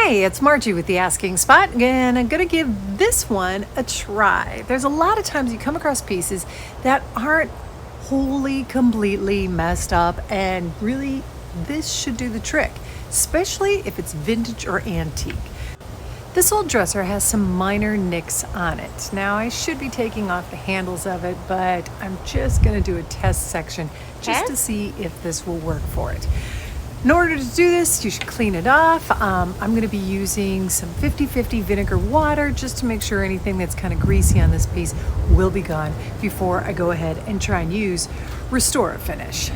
Hey, it's Margie with the Asking Spot, and I'm going to give this one a try. There's a lot of times you come across pieces that aren't wholly, completely messed up, and really, this should do the trick, especially if it's vintage or antique. This old dresser has some minor nicks on it. Now, I should be taking off the handles of it, but I'm just going to do a test section just to see if this will work for it. In order to do this, you should clean it off. I'm going to be using some 50/50 vinegar water just to make sure anything that's kind of greasy on this piece will be gone before I go ahead and try and use restor-a-finish.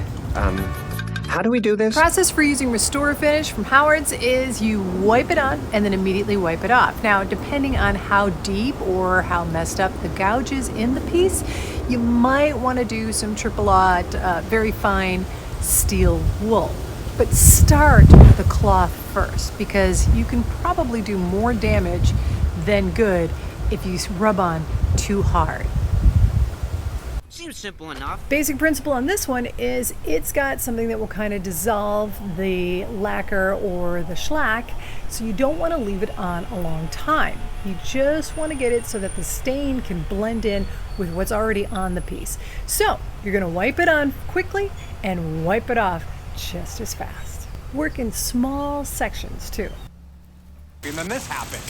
How do we do this? Process for using restor-a-finish from Howard's is you wipe it on and then immediately wipe it off. Now, depending on how deep or how messed up the gouge is in the piece, you might want to do some triple-aught, very fine steel wool. But start with the cloth first, because you can probably do more damage than good if you rub on too hard. Seems simple enough. Basic principle on this one is it's got something that will kind of dissolve the lacquer or the shellac, so you don't want to leave it on a long time. You just want to get it so that the stain can blend in with what's already on the piece. So you're going to wipe it on quickly and wipe it off just as fast. Work in small sections too. And then this happened.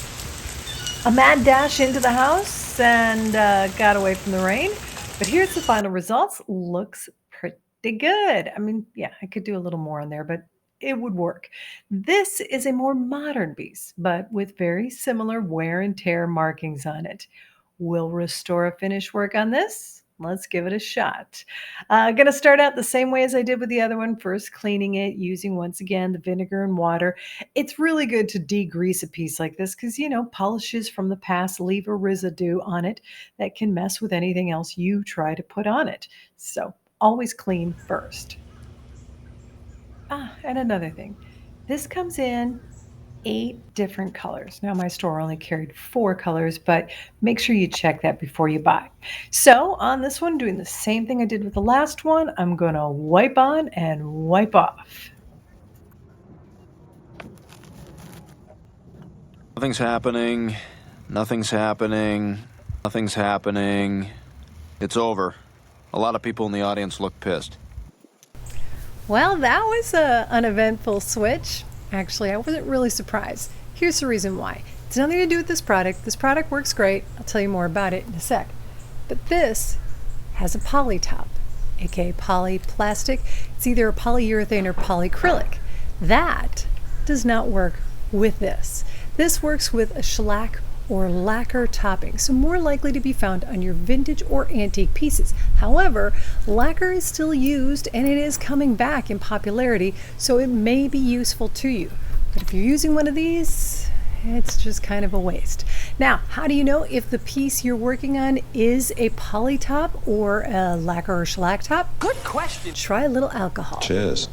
A mad dash into the house and got away from the rain. But here's the final results. Looks pretty good. I mean, yeah, I could do a little more on there, but it would work. This is a more modern piece, but with very similar wear and tear markings on it. Will restor-a-finish work on this? Let's give it a shot. Going to start out the same way as I did with the other one. First, cleaning it using, once again, the vinegar and water. It's really good to degrease a piece like this because, polishes from the past leave a residue on it that can mess with anything else you try to put on it. So always clean first. And another thing. This comes in 8 different colors. Now, my store only carried 4 colors, but make sure you check that before you buy. So on this one, doing the same thing I did with the last one, I'm going to wipe on and wipe off. Nothing's happening. Nothing's happening. Nothing's happening. It's over. A lot of people in the audience look pissed. Well, that was an uneventful switch. Actually, I wasn't really surprised. Here's the reason why. It's nothing to do with this product. This product works great. I'll tell you more about it in a sec. But this has a poly top, aka polyplastic. It's either a polyurethane or polyacrylic. That does not work with this. This works with a shellac or lacquer topping, so more likely to be found on your vintage or antique pieces. However, lacquer is still used and it is coming back in popularity, so it may be useful to you. But if you're using one of these, it's just kind of a waste. Now, how do you know if the piece you're working on is a poly top or a lacquer or shellac top? Good question. Try a little alcohol. Cheers.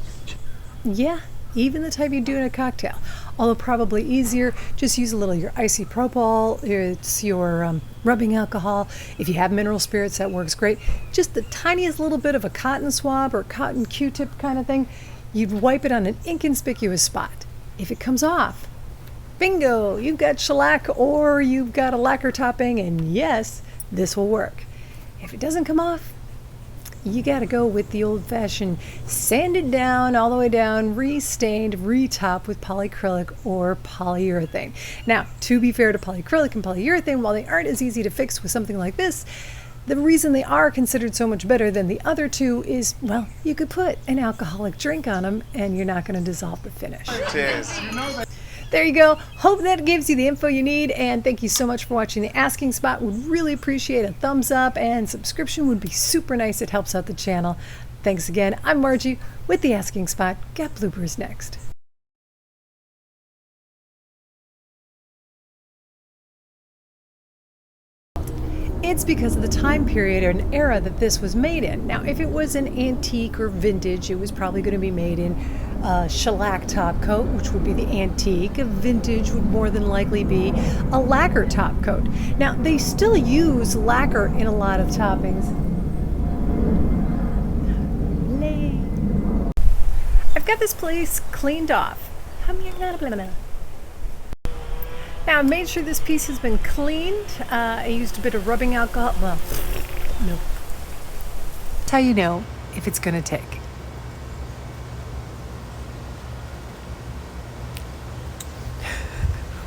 Yeah, even the type you do in a cocktail. Although probably easier, just use a little of your isopropyl, it's your rubbing alcohol. If you have mineral spirits, that works great. Just the tiniest little bit of a cotton swab or cotton Q-tip kind of thing, you'd wipe it on an inconspicuous spot. If it comes off, bingo, you've got shellac or you've got a lacquer topping, and yes, this will work. If it doesn't come off, you got to go with the old-fashioned sanded down, all the way down, re-stained, re-top with polyacrylic or polyurethane. Now, to be fair to polyacrylic and polyurethane, while they aren't as easy to fix with something like this, the reason they are considered so much better than the other two is, well, you could put an alcoholic drink on them and you're not going to dissolve the finish. Cheers. There you go. Hope that gives you the info you need, and thank you so much for watching The Asking Spot. Would really appreciate a thumbs up, and subscription would be super nice. It helps out the channel. Thanks again. I'm Margie with The Asking Spot. Got bloopers next. It's because of the time period or an era that this was made in. Now, if it was an antique or vintage, it was probably going to be made in shellac top coat, which would be the antique. A vintage would more than likely be a lacquer top coat. Now, they still use lacquer in a lot of toppings. I've got this place cleaned off. Now I've made sure this piece has been cleaned. I used a bit of rubbing alcohol. Well, no. That's how you know if it's going to take.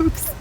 Oops.